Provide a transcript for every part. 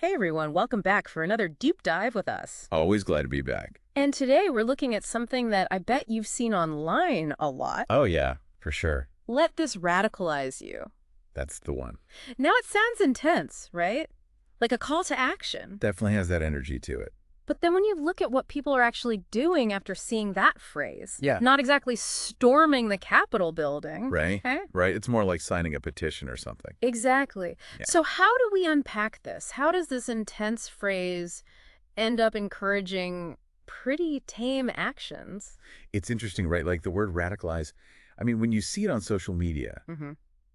Hey everyone, welcome back for another deep dive with us. Always glad to be back. And today we're looking at something that I bet you've seen online a lot. Oh, yeah, for sure. Let this radicalize you. That's the one. Now it sounds intense, right? Like a call to action. Definitely has that energy to it. But then when you look at what people are actually doing after seeing that phrase, Yeah. not exactly storming the Capitol building. Right? Okay? Right? It's more like signing a petition or something. Exactly. Yeah. So how do we unpack this? How does this intense phrase end up encouraging pretty tame actions? It's interesting, right? Like the word radicalize. I mean, when you see it on social media,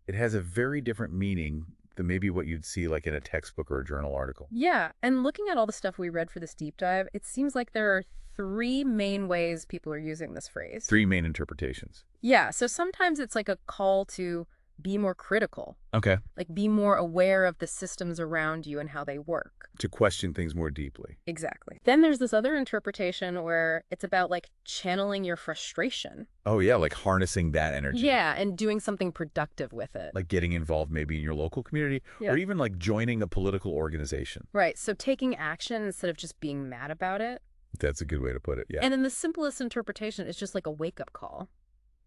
it has a very different meaning than maybe what you'd see like in a textbook or a journal article. Yeah, and looking at all the stuff we read for this deep dive, it seems like there are three main ways people are using this phrase. Three main interpretations. Yeah, so sometimes it's like a call to be more critical, Okay. like be more aware of the systems around you and how they work. To question things more deeply. Exactly. Then there's this other interpretation where it's about like channeling your frustration. Oh, yeah, like harnessing that energy. Yeah, and doing something productive with it. Like getting involved maybe in your local community Yeah. or even like joining a political organization. Right, so taking action instead of just being mad about it. That's a good way to put it, yeah. And then the simplest interpretation is just like a wake-up call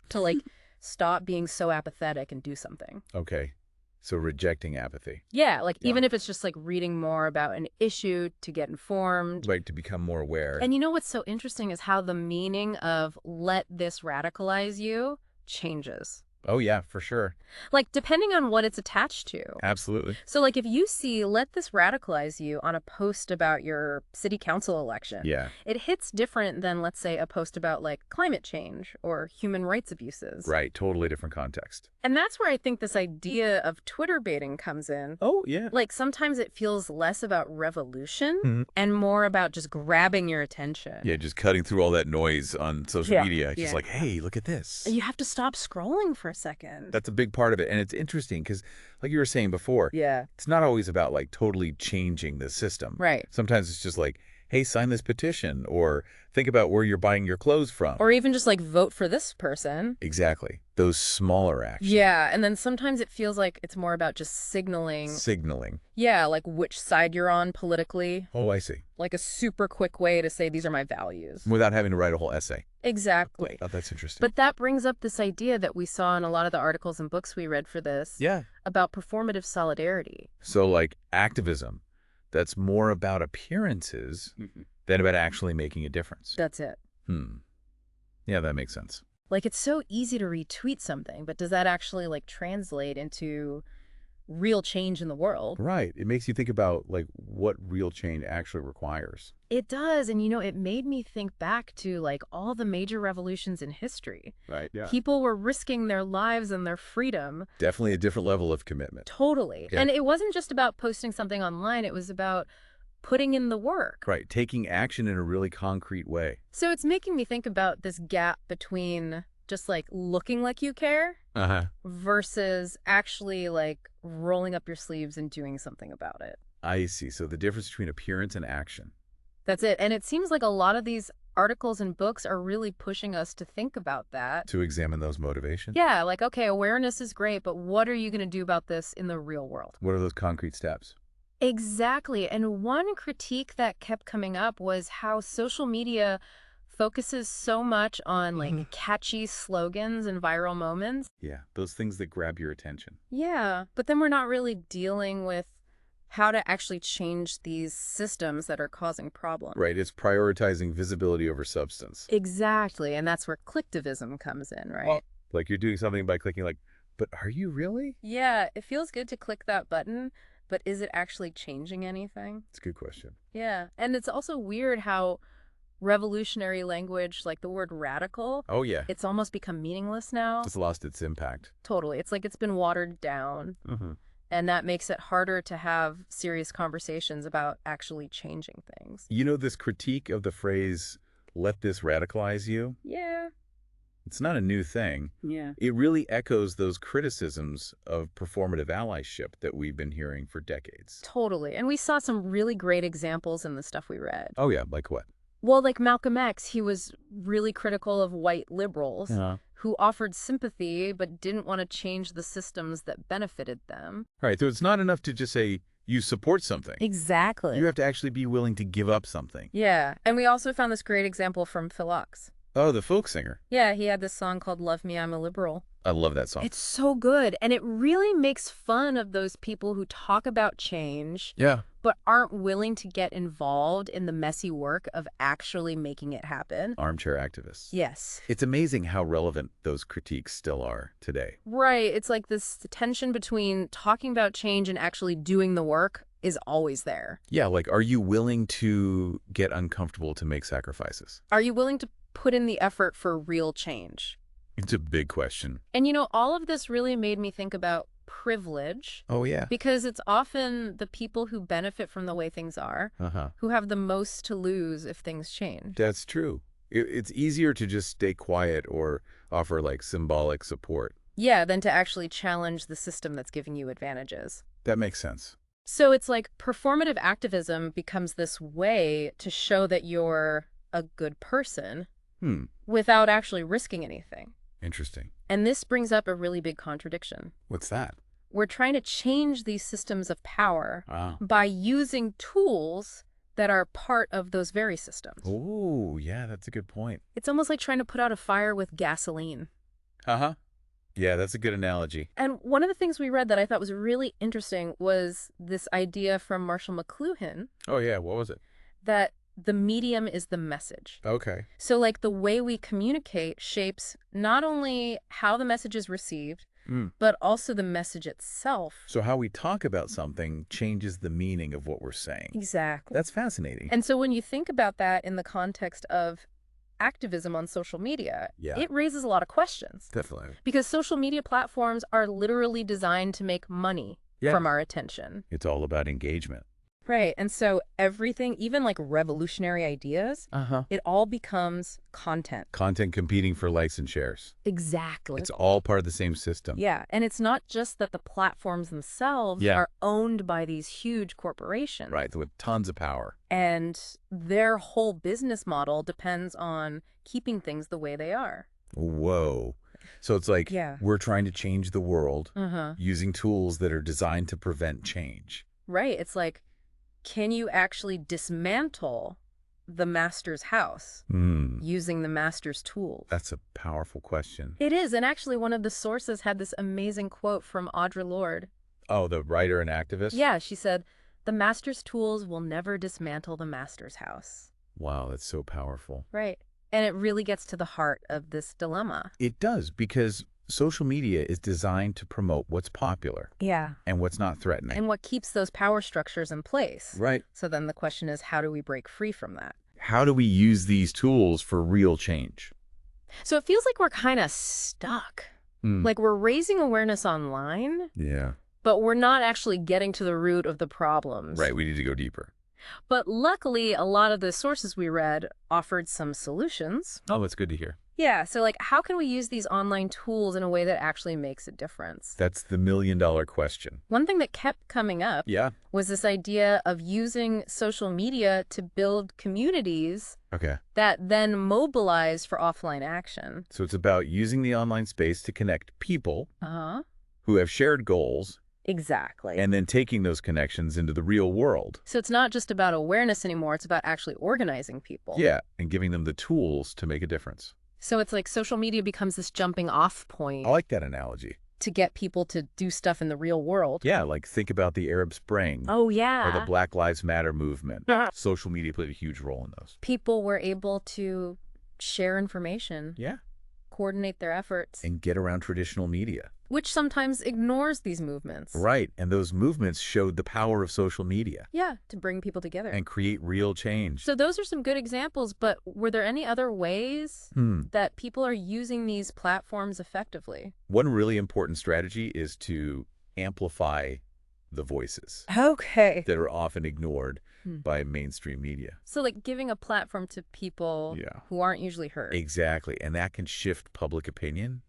to like stop being so apathetic and do something. Okay. So rejecting apathy. Yeah, like Yeah. even if it's just like reading more about an issue to get informed. Right, to become more aware. And you know what's so interesting is how the meaning of let this radicalize you changes. Oh, yeah, for sure. Like depending on what it's attached to. Absolutely. So like if you see let this radicalize you on a post about your city council election, Yeah. it hits different than, let's say, a post about like climate change or human rights abuses. Right. Totally different context. And that's where I think this idea of Twitter baiting comes in. Oh, yeah. Like sometimes it feels less about revolution Mhm. and more about just grabbing your attention. Yeah, just cutting through all that noise on social Yeah, media. Just yeah. like, hey, look at this. You have to stop scrolling for a second. That's a big part of it. And it's interesting because, like you were saying before, Yeah. it's not always about like totally changing the system. Right. Sometimes it's just like, hey, sign this petition or think about where you're buying your clothes from. Or even just like vote for this person. Exactly. Those smaller actions. Yeah, and then sometimes it feels like it's more about just signaling. Signaling. Yeah, like which side you're on politically. Oh, I see. Like a super quick way to say these are my values. Without having to write a whole essay. Exactly. Oh, that's interesting. But that brings up this idea that we saw in a lot of the articles and books we read for this yeah. about performative solidarity. So like activism, that's more about appearances than about actually making a difference. That's it. Yeah, that makes sense. Like it's so easy to retweet something, but does that actually like translate into real change in the world? Right. It makes you think about like what real change actually requires. It does. And, you know, it made me think back to like all the major revolutions in history. Right. Yeah. People were risking their lives and their freedom. Definitely a different level of commitment. Totally. Yeah. And it wasn't just about posting something online. It was about putting in the work. Right. Taking action in a really concrete way. So it's making me think about this gap between just like looking like you care versus actually like rolling up your sleeves and doing something about it. I see. So the difference between appearance and action. That's it. And it seems like a lot of these articles and books are really pushing us to think about that. To examine those motivations. Yeah, like, okay, awareness is great, but what are you going to do about this in the real world? What are those concrete steps? Exactly. And one critique that kept coming up was how social media focuses so much on like catchy slogans and viral moments. Yeah. Those things that grab your attention. Yeah, but then we're not really dealing with how to actually change these systems that are causing problems. Right. It's prioritizing visibility over substance. Exactly. And that's where clicktivism comes in, right? Well, like you're doing something by clicking like, but are you really? Yeah, it feels good to click that button, but is it actually changing anything? It's a good question. Yeah. And it's also weird how revolutionary language, like the word radical, Oh, yeah. it's almost become meaningless now. It's lost its impact. Totally. It's like it's been watered down. And that makes it harder to have serious conversations about actually changing things. You know, this critique of the phrase, let this radicalize you, Yeah. it's not a new thing. Yeah. It really echoes those criticisms of performative allyship that we've been hearing for decades. Totally. And we saw some really great examples in the stuff we read. Oh, yeah. Like what? Well, like Malcolm X, he was really critical of white liberals who offered sympathy but didn't want to change the systems that benefited them. Right. So it's not enough to just say, You support something. Exactly. You have to actually be willing to give up something. Yeah, and we also found this great example from Phil Ox. Oh, the folk singer. Yeah, he had this song called Love Me, I'm a Liberal. I love that song. It's so good, and it really makes fun of those people who talk about change Yeah. but aren't willing to get involved in the messy work of actually making it happen. Armchair activists. Yes. It's amazing how relevant those critiques still are today. Right. It's like this tension between talking about change and actually doing the work is always there. Yeah, like, are you willing to get uncomfortable to make sacrifices? Are you willing to put in the effort for real change? It's a big question. And all of this really made me think about privilege. Oh, yeah. Because it's often the people who benefit from the way things are who have the most to lose if things change. That's true. It's easier to just stay quiet or offer, like, symbolic support. Yeah, than to actually challenge the system that's giving you advantages. That makes sense. So it's like performative activism becomes this way to show that you're a good person without actually risking anything. Interesting. And this brings up a really big contradiction. What's that? We're trying to change these systems of power Ah. by using tools that are part of those very systems. Oh, yeah, that's a good point. It's almost like trying to put out a fire with gasoline. Uh-huh. Yeah, that's a good analogy. And one of the things we read that I thought was really interesting was this idea from Marshall McLuhan Oh, yeah, what was it? that the medium is the message. Okay. So like the way we communicate shapes not only how the message is received, but also the message itself. So how we talk about something changes the meaning of what we're saying. Exactly. That's fascinating. And so when you think about that in the context of activism on social media, Yeah. it raises a lot of questions. Definitely. Because social media platforms are literally designed to make money from our attention. It's all about engagement. Right. And so everything, even like revolutionary ideas, it all becomes content. Content competing for likes and shares. Exactly. It's all part of the same system. Yeah. And it's not just that the platforms themselves are owned by these huge corporations. Right, with tons of power. And their whole business model depends on keeping things the way they are. Whoa. So it's like we're trying to change the world using tools that are designed to prevent change. Right. It's like, can you actually dismantle the master's house using the master's tools? That's a powerful question. It is. And actually, one of the sources had this amazing quote from Audre Lorde. Oh, the writer and activist? Yeah, she said, "The master's tools will never dismantle the master's house." Wow, that's so powerful. Right. And it really gets to the heart of this dilemma. It does, because social media is designed to promote what's popular. Yeah. And what's not threatening. And what keeps those power structures in place. Right. So then the question is, how do we break free from that? How do we use these tools for real change? So it feels like we're kind of stuck. Like we're raising awareness online, Yeah. but we're not actually getting to the root of the problems. Right, we need to go deeper. But luckily, a lot of the sources we read offered some solutions. Oh, that's good to hear. Yeah, so like, how can we use these online tools in a way that actually makes a difference? That's the million-dollar question. One thing that kept coming up was this idea of using social media to build communities that then mobilize for offline action. So it's about using the online space to connect people who have shared goals. Exactly. And then taking those connections into the real world. So it's not just about awareness anymore, it's about actually organizing people. Yeah, and giving them the tools to make a difference. So it's like social media becomes this jumping off point. I like that analogy. To get people to do stuff in the real world. Yeah, like think about the Arab Spring. Oh, yeah. Or the Black Lives Matter movement. Social media played a huge role in those. People were able to share information. Yeah. Coordinate their efforts. And get around traditional media. Which sometimes ignores these movements. Right, and those movements showed the power of social media. Yeah, to bring people together. And create real change. So those are some good examples, but were there any other ways that people are using these platforms effectively? One really important strategy is to amplify the voices. Okay. That are often ignored by mainstream media. So like giving a platform to people who aren't usually heard. Exactly, and that can shift public opinion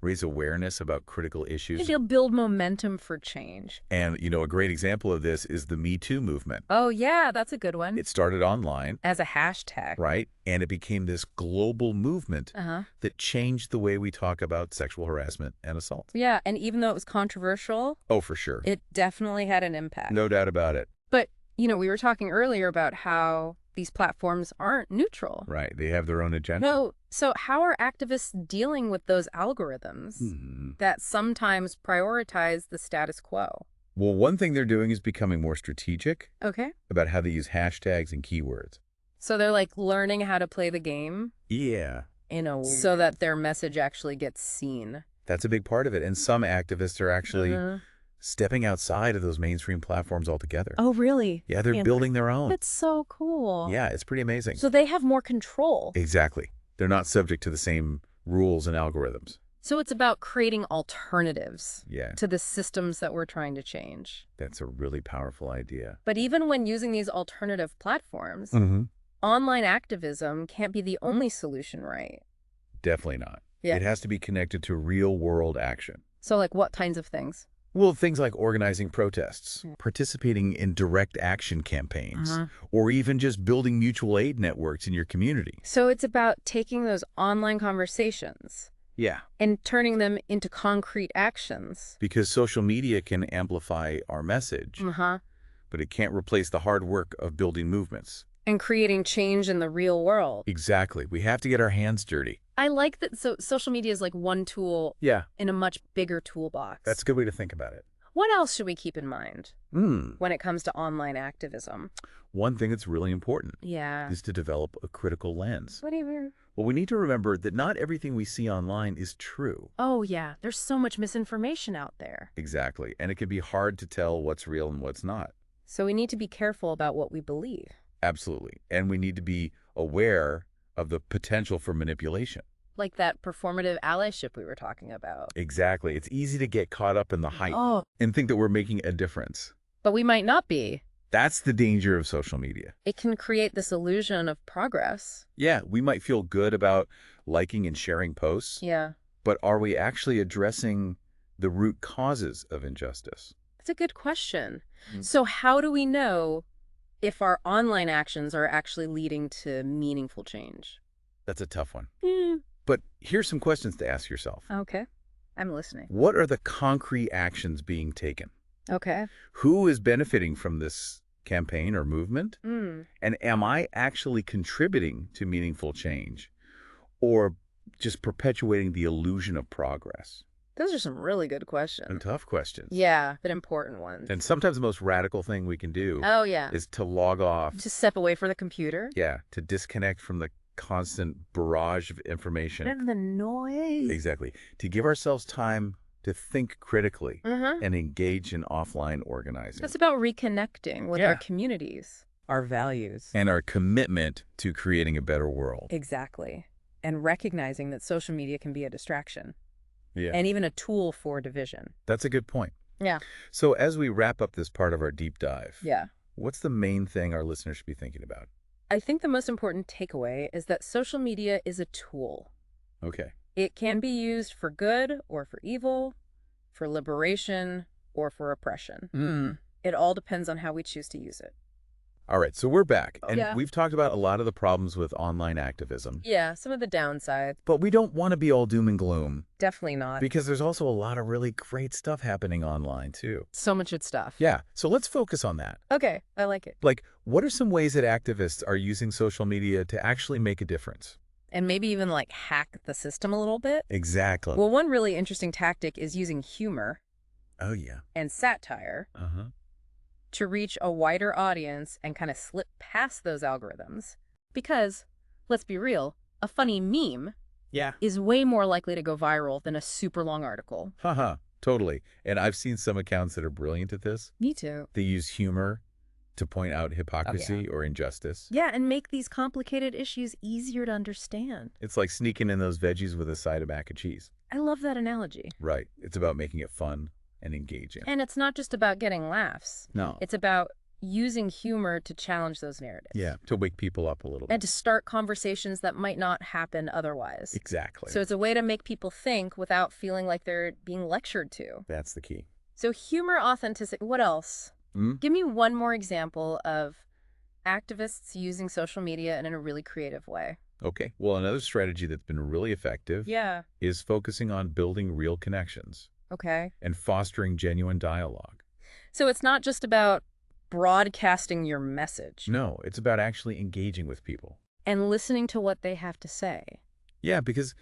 raise awareness about critical issues. They'll build momentum for change. And, a great example of this is the Me Too movement. Oh, yeah, that's a good one. It started online, As a hashtag. right? And it became this global movement Uh-huh. that changed the way we talk about sexual harassment and assault. Yeah, and even though it was controversial, Oh, for sure. it definitely had an impact. No doubt about it. But, we were talking earlier about how these platforms aren't neutral. Right. They have their own agenda. No, so how are activists dealing with those algorithms that sometimes prioritize the status quo? Well, one thing they're doing is becoming more strategic Okay. about how they use hashtags and keywords. So they're like learning how to play the game Yeah. so that their message actually gets seen. That's a big part of it. And some activists are actually stepping outside of those mainstream platforms altogether. Oh, really? Yeah, they're building their own. That's so cool. Yeah, it's pretty amazing. So they have more control. Exactly. They're not subject to the same rules and algorithms. So it's about creating alternatives Yeah, to the systems that we're trying to change. that's a really powerful idea. But even when using these alternative platforms, online activism can't be the only solution, right? Definitely not. Yeah. It has to be connected to real-world action. So like what kinds of things? Well, things like organizing protests, participating in direct action campaigns, or even just building mutual aid networks in your community. So it's about taking those online conversations Yeah. and turning them into concrete actions. Because social media can amplify our message, but it can't replace the hard work of building movements. And creating change in the real world. Exactly. We have to get our hands dirty. I like that. So social media is like one tool Yeah. in a much bigger toolbox. That's a good way to think about it. What else should we keep in mind when it comes to online activism? One thing that's really important Yeah. is to develop a critical lens. What do you mean? Well, we need to remember that not everything we see online is true. Oh, yeah. There's so much misinformation out there. Exactly. And it can be hard to tell what's real and what's not. So we need to be careful about what we believe. Absolutely. And we need to be aware of the potential for manipulation. Like that performative allyship we were talking about. Exactly. It's easy to get caught up in the hype and think that we're making a difference. But we might not be. That's the danger of social media. It can create this illusion of progress. Yeah, we might feel good about liking and sharing posts, Yeah. but are we actually addressing the root causes of injustice? That's a good question. So how do we know if our online actions are actually leading to meaningful change? That's a tough one. But here's some questions to ask yourself. Okay. I'm listening. What are the concrete actions being taken? Okay. Who is benefiting from this campaign or movement? And am I actually contributing to meaningful change or just perpetuating the illusion of progress? Those are some really good questions. And tough questions. Yeah, but important ones. And sometimes the most radical thing we can do Oh, yeah. is to log off. To step away from the computer. Yeah, to disconnect from the constant barrage of information. And the noise. Exactly. To give ourselves time to think critically and engage in offline organizing. That's about reconnecting with Yeah. our communities. Our values. And our commitment to creating a better world. Exactly. And recognizing that social media can be a distraction. Yeah. And even a tool for division. That's a good point. Yeah. So as we wrap up this part of our deep dive, Yeah. what's the main thing our listeners should be thinking about? I think the most important takeaway is that social media is a tool. Okay. It can be used for good or for evil, for liberation or for oppression. It all depends on how we choose to use it. All right, so we're back. And Yeah. we've talked about a lot of the problems with online activism. Yeah, some of the downsides. But we don't want to be all doom and gloom Definitely not. because there's also a lot of really great stuff happening online too. So much good stuff. Yeah, so let's focus on that. Okay, I like it. Like, what are some ways that activists are using social media to actually make a difference? And maybe even like hack the system a little bit. Exactly. Well, one really interesting tactic is using humor Oh, yeah. and satire Uh-huh. to reach a wider audience and kind of slip past those algorithms. Because, let's be real, a funny meme Yeah. is way more likely to go viral than a super long article. Haha, totally. And I've seen some accounts that are brilliant at this. Me too. They use humor to point out hypocrisy or injustice. Yeah, and make these complicated issues easier to understand. It's like sneaking in those veggies with a side of mac and cheese. I love that analogy. Right. It's about making it fun and engaging. And it's not just about getting laughs. No. It's about using humor to challenge those narratives. Yeah, to wake people up a little And bit. to start conversations that might not happen otherwise. Exactly. So it's a way to make people think without feeling like they're being lectured to. That's the key. So humor, authenticity, what else? Mm? Give me one more example of activists using social media in a really creative way. Okay. Well, another strategy that's been really effective Yeah. is focusing on building real connections Okay. and fostering genuine dialogue. So it's not just about broadcasting your message No, it's about actually engaging with people. and listening to what they have to say. Yeah, because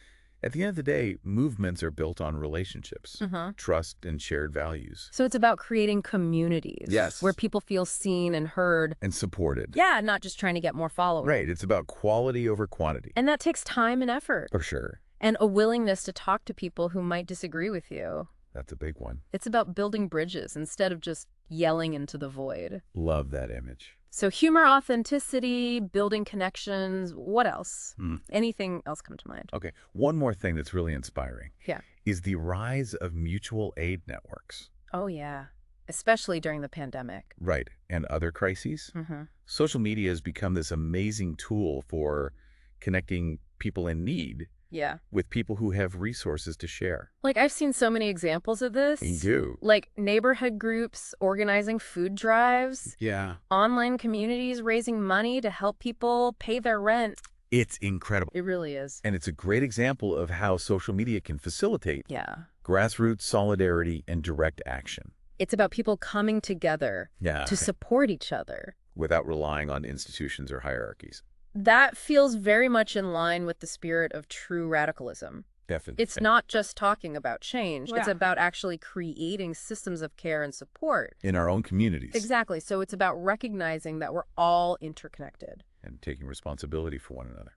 at the end of the day, movements are built on relationships, Uh-huh. trust, and shared values. So it's about creating communities. Yes. Where people feel seen and heard. And supported. Yeah, not just trying to get more followers. Right. It's about quality over quantity. And that takes time and effort. For sure. And a willingness to talk to people who might disagree with you. That's a big one. It's about building bridges instead of just yelling into the void. Love that image. So humor, authenticity, building connections, what else? Anything else come to mind? Okay. One more thing that's really inspiring Yeah. is the rise of mutual aid networks. Oh, yeah. Especially during the pandemic. Right. And other crises. Mm-hmm. Social media has become this amazing tool for connecting people in need Yeah. with people who have resources to share. Like, I've seen so many examples of this. You do. Like neighborhood groups organizing food drives, Yeah. online communities raising money to help people pay their rent. It's incredible. It really is. And it's a great example of how social media can facilitate Yeah. grassroots solidarity and direct action. It's about people coming together Yeah. to support each other. Without relying on institutions or hierarchies. That feels very much in line with the spirit of true radicalism. Definitely. It's not just talking about change. It's Yeah. about actually creating systems of care and support. In our own communities. Exactly. So it's about recognizing that we're all interconnected. And taking responsibility for one another.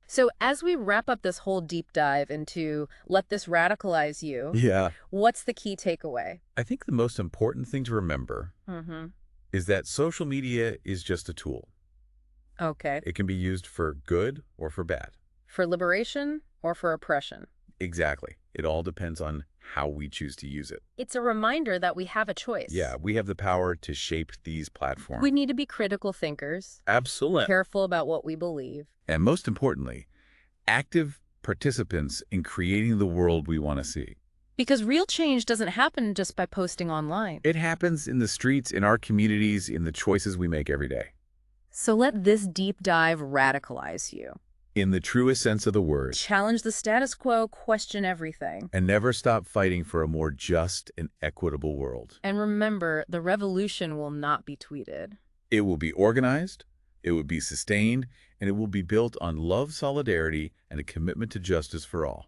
So as we wrap up this whole deep dive into let this radicalize you, Yeah. what's the key takeaway? I think the most important thing to remember Mm-hmm. is that social media is just a tool. Okay. It can be used for good or for bad. For liberation or for oppression? Exactly. It all depends on how we choose to use it. It's a reminder that we have a choice. Yeah, we have the power to shape these platforms. We need to be critical thinkers, Absolutely. careful about what we believe. And most importantly, active participants in creating the world we want to see. Because real change doesn't happen just by posting online. It happens in the streets, in our communities, in the choices we make every day. So let this deep dive radicalize you. In the truest sense of the word. Challenge the status quo, question everything. And never stop fighting for a more just and equitable world. And remember, the revolution will not be tweeted. It will be organized, it will be sustained, and it will be built on love, solidarity, and a commitment to justice for all.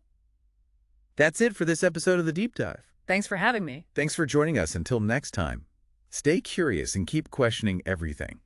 That's it for this episode of The Deep Dive. Thanks for having me. Thanks for joining us. Until next time, stay curious and keep questioning everything.